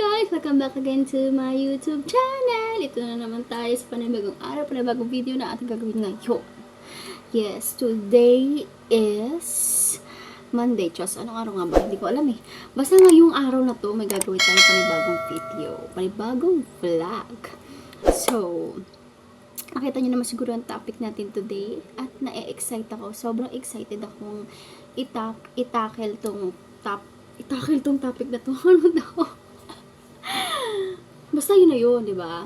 guys! Welcome back again to my YouTube channel! Ito na naman tayo sa panibagong araw, panibagong video na ating gagawin ngayon. Yes, today is Monday. Diyos, anong araw nga ba? Hindi ko alam eh. Basta ngayong araw na to, may gagawin tayo panibagong video. Panibagong vlog. So, nakita nyo naman siguro ang topic natin today. At na-excite ako. Sobrang excited akong itakil tong topic na to. Ano daw? Basta yun na yun, di ba?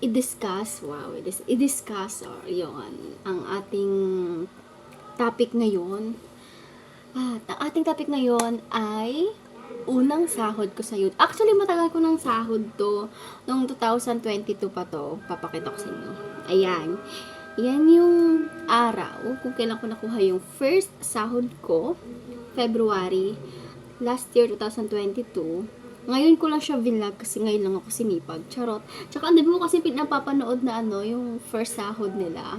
I-discuss, or yun, ang ating topic ngayon. At ang ating topic ngayon ay unang sahod ko sa YouTube. Actually, matagal ko ng sahod to. Noong 2022 pa to. Papakita ko sa inyo. Ayan. Yan yung araw kung kailan ko nakuha yung first sahod ko. February. Last year, 2022. Ngayon ko lang siya vlog kasi ngayon lang ako sinipag. Charot. Tsaka ang dami ko kasi pinapapanood na yung first sahod nila.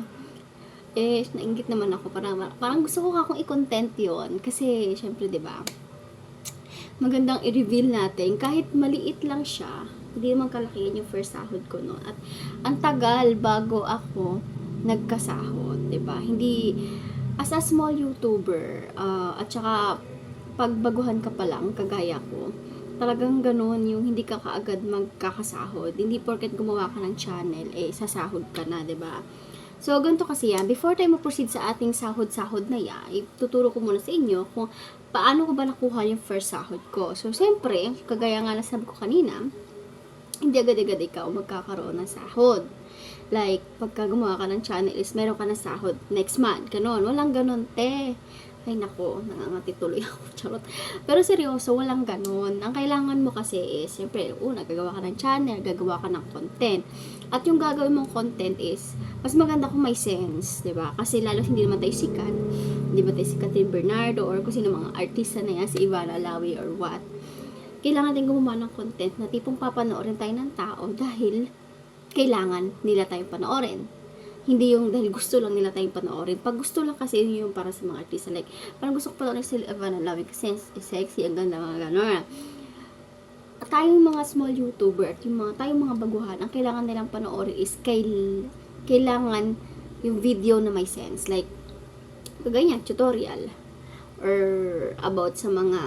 Eh, nainggit naman ako. Parang gusto ko akong i-content yon. Kasi, syempre, diba, magandang i-reveal natin. Kahit maliit lang siya, hindi naman kalakihan yung first sahod ko, no? At ang tagal bago ako nagkasahod, diba? Hindi, as a small YouTuber, at saka, pagbaguhan ka pa lang, kagaya ko, talagang ganun yung hindi ka kaagad magkakasahod. Hindi porket gumawa ka ng channel, sasahod ka na, 'di ba? So, ganito kasi yan. Before tayo ma-proceed sa ating sahod-sahod na yan, ituturo ko muna sa inyo kung paano ko ba nakuha yung first sahod ko. So, siyempre, kagaya nga na sabi ko kanina, hindi agad-agad ikaw magkakaroon ng sahod. Like, pagka gumawa ka ng channel is meron ka ng sahod next month. Ganon. Walang ganon, te. Ay nako, nangangati tuloy ako, charot. Pero seryoso, walang ganun. Ang kailangan mo kasi is, siyempre, una, gagawa ka ng channel, gagawa ka ng content. At yung gagawin mong content is, mas maganda kung may sense, 'di ba? Kasi lalo hindi naman tayo sikat. Hindi ba tayo si Catherine Bernardo or kung sino mga artista na yan, si Ivana Alawi or what. Kailangan din gumawa ng content na tipong papanoorin tayo ng tao dahil kailangan nila tayong panoorin. Hindi yung dahil gusto lang nila tayong panoorin. Pag gusto lang kasi yun yung para sa mga artista. Like, parang gusto ko panoorin si Ivana Alawi kasi sexy, ang ganda, mga gano'n. Tayong mga small YouTuber at tayong mga baguhan, ang kailangan nilang panoorin is kailangan yung video na may sense. Like, ganyan, tutorial. Or about sa mga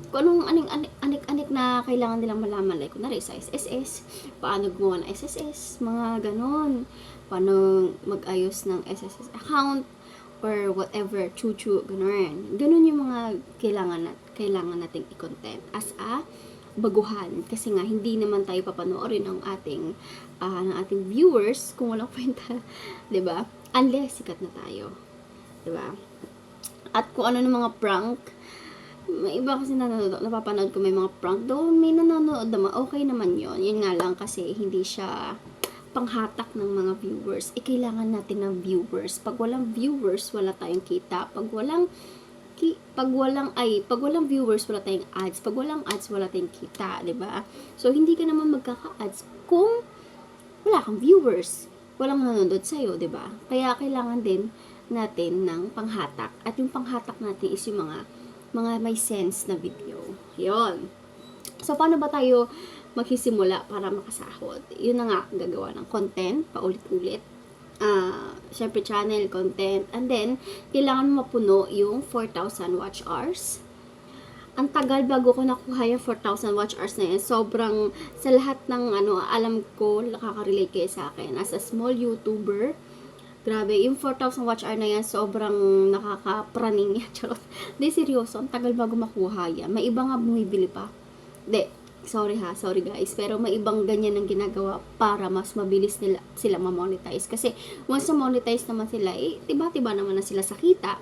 kung anong anik-anik na kailangan nilang malaman, like kunwari sa SSS, paano gumawa ng SSS, mga ganon, paano mag-ayos ng SSS account, or whatever, chuchu, ganon. Ganon yung mga kailangan nating i-content as a baguhan, kasi nga hindi naman tayo papanoorin ng ating viewers kung walang kwenta, 'di ba? Unless sikat na tayo, 'di ba? At kung ano ng mga prank, may iba kasi napapanood ko may mga prank, though may nanonood naman, okay naman yun. Yun nga lang kasi hindi siya panghatak ng mga viewers. Kailangan natin ng viewers. Pag walang viewers, wala tayong kita. Pag walang viewers, wala tayong ads. Pag walang ads, wala tayong kita, 'di ba? So hindi ka naman magkaka-ads kung wala kang viewers. Walang nanonood sa iyo, 'di ba? Kaya kailangan din natin ng panghatak. At yung panghatak natin is yung mga may sense na video. Yon. So, paano ba tayo magsisimula para makasahod? Yun na nga, gagawa ng content, paulit-ulit. Syempre, channel, content. And then, kailangan mapuno yung 4,000 watch hours. Ang tagal bago ko nakuha yung 4,000 watch hours na yan. Sobrang, sa lahat ng alam ko, nakaka-relate kayo sa akin. As a small YouTuber, grabe, yung 4,000 watch hour na yan, sobrang nakakapraning yan. Charot. Di, seryoso, ang tagal bago makuha yan. May iba nga bumibili pa. Sorry guys. Pero may ibang ganyan ang ginagawa para mas mabilis sila ma-monetize. Kasi once na-monetize naman sila, tiba-tiba naman na sila sa kita.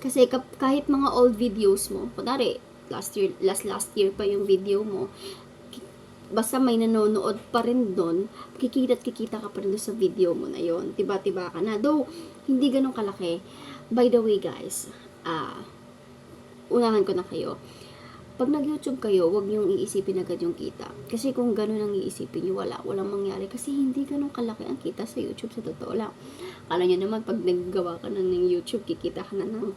Kasi kahit mga old videos mo, kunwari, last year pa yung video mo, basta may nanonood pa rin doon, kikita ka pa rin doon sa video mo na yon. Tiba-tiba ka na. Though, hindi ganun kalaki. By the way, guys, unahan ko na kayo. Pag nag-YouTube kayo, huwag niyong iisipin agad yung kita. Kasi kung ganun ang iisipin niyo, walang mangyari. Kasi hindi ganun kalaki ang kita sa YouTube, sa totoo lang. Kala niyo naman, pag naggawa ka na ng YouTube, kikita ka na ng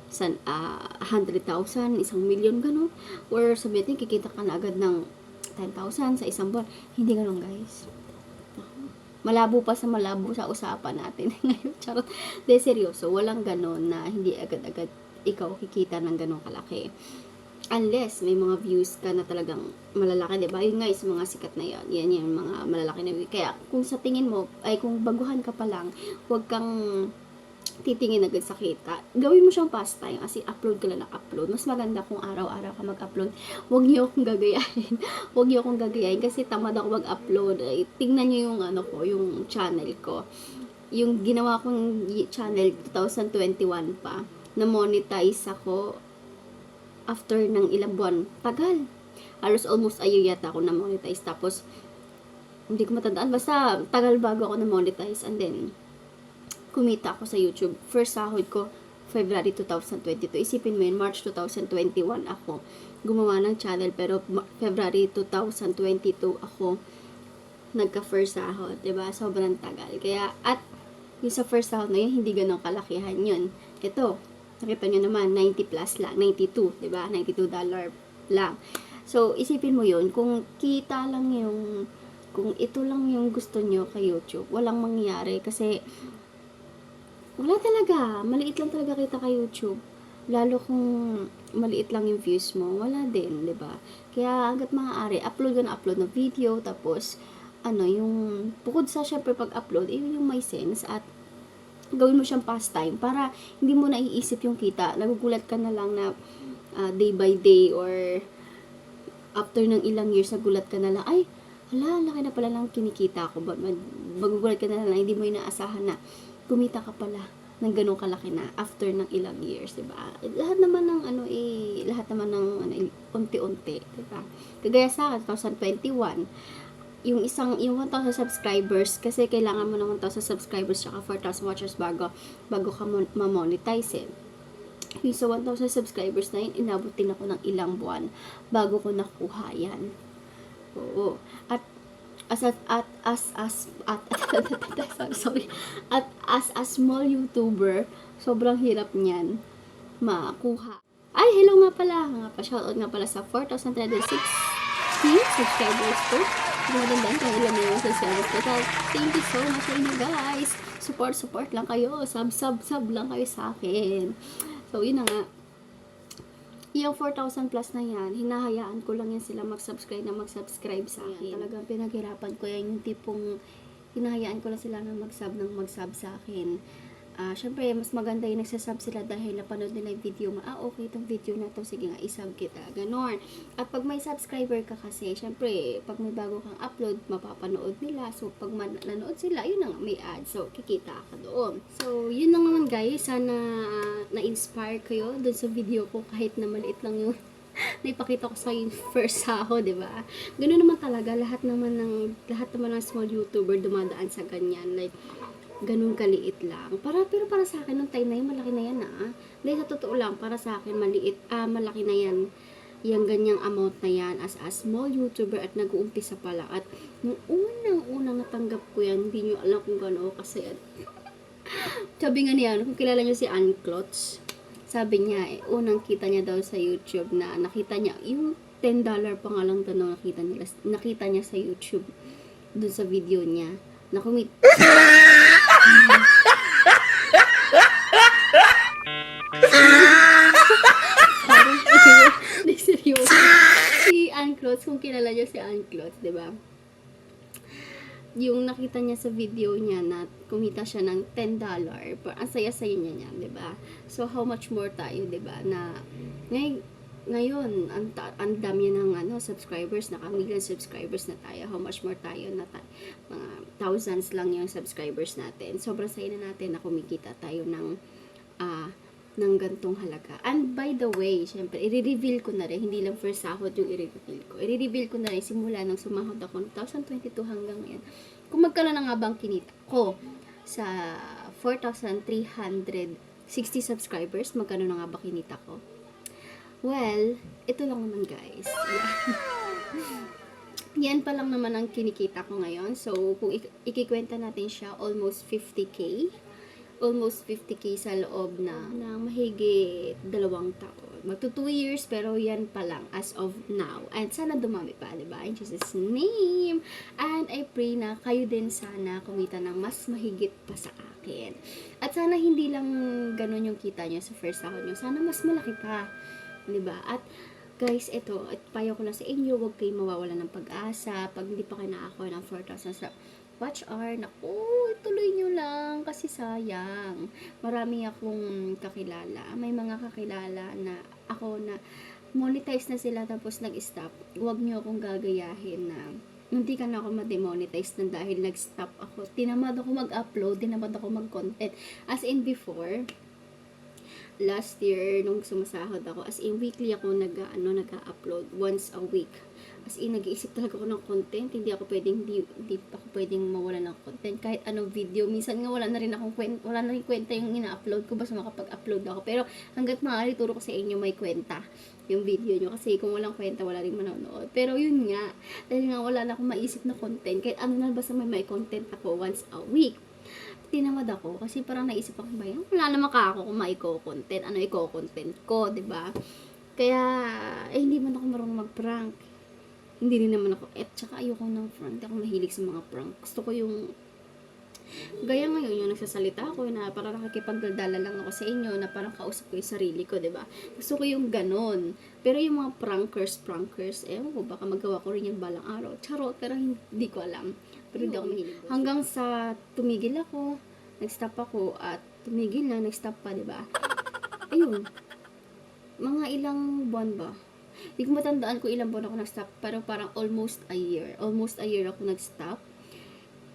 100,000, 1,000,000, gano'n. Or sabihin natin, kikita ka na agad ng 10,000 sa isang buwan. Hindi gano'n, guys. Malabo pa sa malabo sa usapan natin ngayon. Charot. De, seryoso. Walang gano'n na hindi agad-agad ikaw kikita ng gano'ng kalaki. Unless may mga views ka na talagang malalaki, diba? Yun nga, yung mga sikat na yan. Yan yung mga malalaki na views. Kaya, kung sa tingin mo, ay kung baguhan ka pa lang, huwag kang titingin agad sa kita. Gawin mo siyang pastime. As in, upload ka lang ng upload. Mas maganda kung araw-araw ka mag-upload. Huwag niyo akong gagayahin. Huwag niyo akong gagayahin kasi tamad ako mag-upload. Ay, tingnan niyo yung ano ko, yung channel ko. Yung ginawa kong channel 2021 pa, na monetize ako after ng ilang buwan. Tagal. Halos almost a year yata ako na monetize. Tapos, hindi ko matandaan. Basta, tagal bago ako na monetize. And then, kumita ako sa YouTube. First sahod ko, February 2022. Isipin mo yun, March 2021 ako gumawa ng channel. Pero, February 2022 ako nagka-first sahod. Diba? Sobrang tagal. Kaya, at yung sa first sahod na yun, hindi ganun kalakihan yun. Ito, nakita nyo naman, 90 plus lang. 92, diba? $92 lang. So, isipin mo yun, kung kita lang yung, kung ito lang yung gusto nyo kay YouTube, walang mangyayari. Kasi, wala talaga. Maliit lang talaga kita kay YouTube. Lalo kung maliit lang yung views mo, wala din, diba? Kaya, hanggat maaari, upload ka na upload ng video, tapos, yung, bukod sa syempre pag-upload, yung may sense, at gawin mo siyang pastime para hindi mo naiisip yung kita. Nagugulat ka na lang na day by day or after ng ilang years, nagulat ka na lang, ay, hala, laki na pala lang kinikita ko. Magugulat ka na lang, hindi mo inaasahan na kumita ka pala ng ganun kalaki na after ng ilang years, diba? Lahat naman ng lahat naman ng unti-unti, diba? Kagaya sa akin, 2021, yung 1,000 subscribers, kasi kailangan mo ng 1,000 subscribers tsaka 4,000 watchers bago ka ma-monetize. Yung sa 1,000 subscribers na yun, inabot din ako ng ilang buwan bago ko nakuha yan. Oo. At as a small YouTuber, sobrang hirap niyan makuha. Ay, hello nga pala. Shoutout nga pala sa 4,360 subscribers ko. Magandang kailan na yung subscribers ko. Thank you so much sa inyo, guys. Support lang kayo. Sub lang kayo sa akin. So, yun na nga. Yung 4,000 plus na yan, hinahayaan ko lang yan sila mag-subscribe sa akin. Talagang pinaghirapan ko yan, yung tipong hinahayaan ko lang sila na mag-sub sa akin. Syempre, mas maganda yung nagsasub sila dahil napanood nila yung video mo. Okay, itong video na to, sige nga, isub kita. Ganon. At pag may subscriber ka kasi, syempre, pag may bago kang upload, mapapanood nila. So, pag nanood sila, yun na nga, may ad. So, kikita ka doon. So, yun lang naman, guys. Sana na-inspire kayo dun sa video ko kahit na maliit lang yung naipakita ko sa yung first sahod, diba? Ganun naman talaga. Lahat naman ng small YouTuber dumadaan sa ganyan. Like, ganun kaliit lang. Pero para sa akin, nung time na yun, malaki na yan Dahil sa totoo lang, para sa akin, malaki na yan. Yung ganyang amount na yan as a small YouTuber at nag-uumpisa pala. At nung unang natanggap ko yan, hindi nyo alam kung gano'n kasi sabi nga niya, kung kilala nyo si Ann Klotz, sabi niya, unang kita niya daw sa YouTube na nakita niya, yung $10 pa nga lang daw nakita niya sa YouTube dun sa video niya na seryoso. Si Ann Klotz, kung kilala niyo si Ann Klotz, diba? Yung nakita niya sa video niya na kumita siya ng $10, ang saya-saya niya yan, diba? So, how much more tayo, diba? Na, ngayon, ang dami ng subscribers, naka-million subscribers na tayo. How much more tayo na mga thousands lang yung subscribers natin. Sobrang saya na natin na kumikita tayo ng gantong halaga. And by the way, syempre, i-reveal ko na rin, hindi lang first sahod yung i-reveal ko. I-reveal ko na rin simula nang sumahod ako 2022 hanggang ngayon. Kung magkano na nga bang kinita ko sa 4,360 subscribers, magkano na nga ba kinita ko? Well, ito lang naman, guys. Yan pa lang naman ang kinikita ko ngayon. So, kung ikikwenta natin siya, almost 50K. almost 50k sa loob na mahigit 2 taon. Magto 2 years, pero yan pa lang as of now. And sana dumami pa, diba? In Jesus' name. And I pray na kayo din sana kumita ng mas mahigit pa sa akin. At sana hindi lang ganun yung kita nyo sa first sahod nyo. Sana mas malaki pa. Diba? At guys, ito, at payo ko lang sa inyo, huwag kayong mawawala ng pag-asa. Pag hindi pa kayo nakakuha ng 4,000 sa watch hour, naku, tuloy nyo lang kasi sayang. Marami akong kakilala. May mga kakilala na ako na monetize na sila tapos nag-stop. Huwag nyo akong gagayahin na hindi ka na ako ma-demonetize na dahil nag-stop ako. Tinamad ako mag-upload, tinamad ako mag-content. As in before, last year, nung sumasahod ako, as in weekly ako nag-upload once a week. As in, nag-iisip talaga ako ng content. Hindi ako pwedeng mawala ng content. Kahit anong video. Minsan nga wala na rin kwenta yung ina-upload ko. Basta makapag-upload ako. Pero hanggat maaari, turo ko sa inyo may kwenta yung video nyo. Kasi kung walang kwenta, wala rin manonood. Pero yun nga, dahil nga wala na akong maisip na content. Kahit ano na, basta may content ako once a week. Tinamad ako kasi parang naisip ako ba yan? Wala naman ka ako kung ma-content. Ano i-content ko, 'di ba? Kaya hindi man ako marunong mag-prank. Hindi rin naman ako tsaka ayoko ng prank. Hindi ako mahilig sa mga prank. Gusto ko yung gaya ngayon yung nagsasalita ako na parang nakikipagdaldala lang ako sa inyo na parang kausap ko yung sarili ko, 'di ba? Gusto ko yung ganon. Pero yung mga prankers, ewan ko, baka magawa ko rin yung balang araw. Charot, pero hindi ko alam. Pero hindi ako mahilig. Hanggang sa tumigil ako, nag-stop ako, at tumigil na, nag-stop pa, 'di ba? Ayun. Mga ilang buwan ba? Hindi ko matandaan kung ilang buwan ako nag-stop, pero parang almost a year. Almost a year ako nag-stop.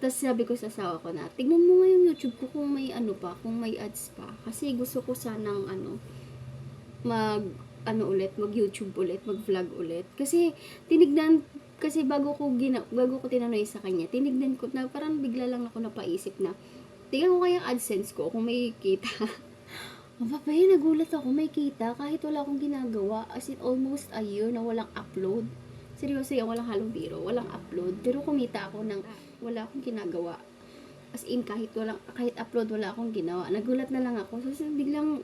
Tapos sabi ko sa asawa ko na, tignan mo nga yung YouTube ko kung may kung may ads pa. Kasi gusto ko sanang mag-YouTube ulit, mag-vlog ulit. Kasi bago ko tinanong sa kanya, tinignan ko na parang bigla lang ako napaisip na, tingnan ko kaya AdSense ko kung may kita. Mapapay, nagulat ako, may kita kahit wala akong ginagawa. As in, almost a year na walang upload. Seryoso yan, walang halong biro, walang upload. Pero kumita ako ng wala akong ginagawa. As in, kahit upload, wala akong ginawa. Nagulat na lang ako. So, biglang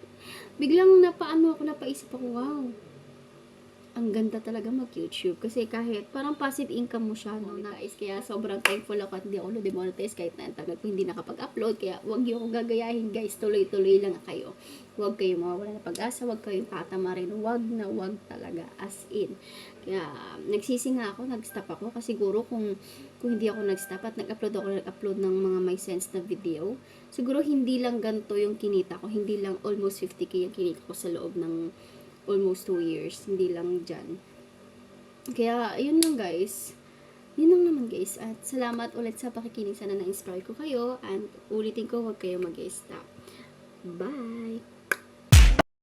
napaisip ako, wow. Ang ganda talaga mag-YouTube. Kasi kahit parang passive income mo siya, no? Kaya sobrang thankful ako at hindi ako demonetize kahit na tagal ko hindi nakapag-upload. Kaya huwag niyo akong gagayahin, guys. Tuloy-tuloy lang kayo. Huwag kayong mawawala ng pag-asa. Huwag kayong tatamarin. Huwag talaga. As in. Kaya nagsisi nga ako, nag-stop ako. Kasi siguro kung hindi ako nag-stop at nag-upload ng mga may sense na video, siguro hindi lang ganito yung kinita ko. Hindi lang almost 50k yung kinita ko sa loob ng almost 2 years. Hindi lang dyan. Kaya, yun lang guys. Yun lang naman guys. At salamat ulit sa pakikinig. Sana na-inspire ko kayo. And ulitin ko, huwag kayo mag-stop. Bye!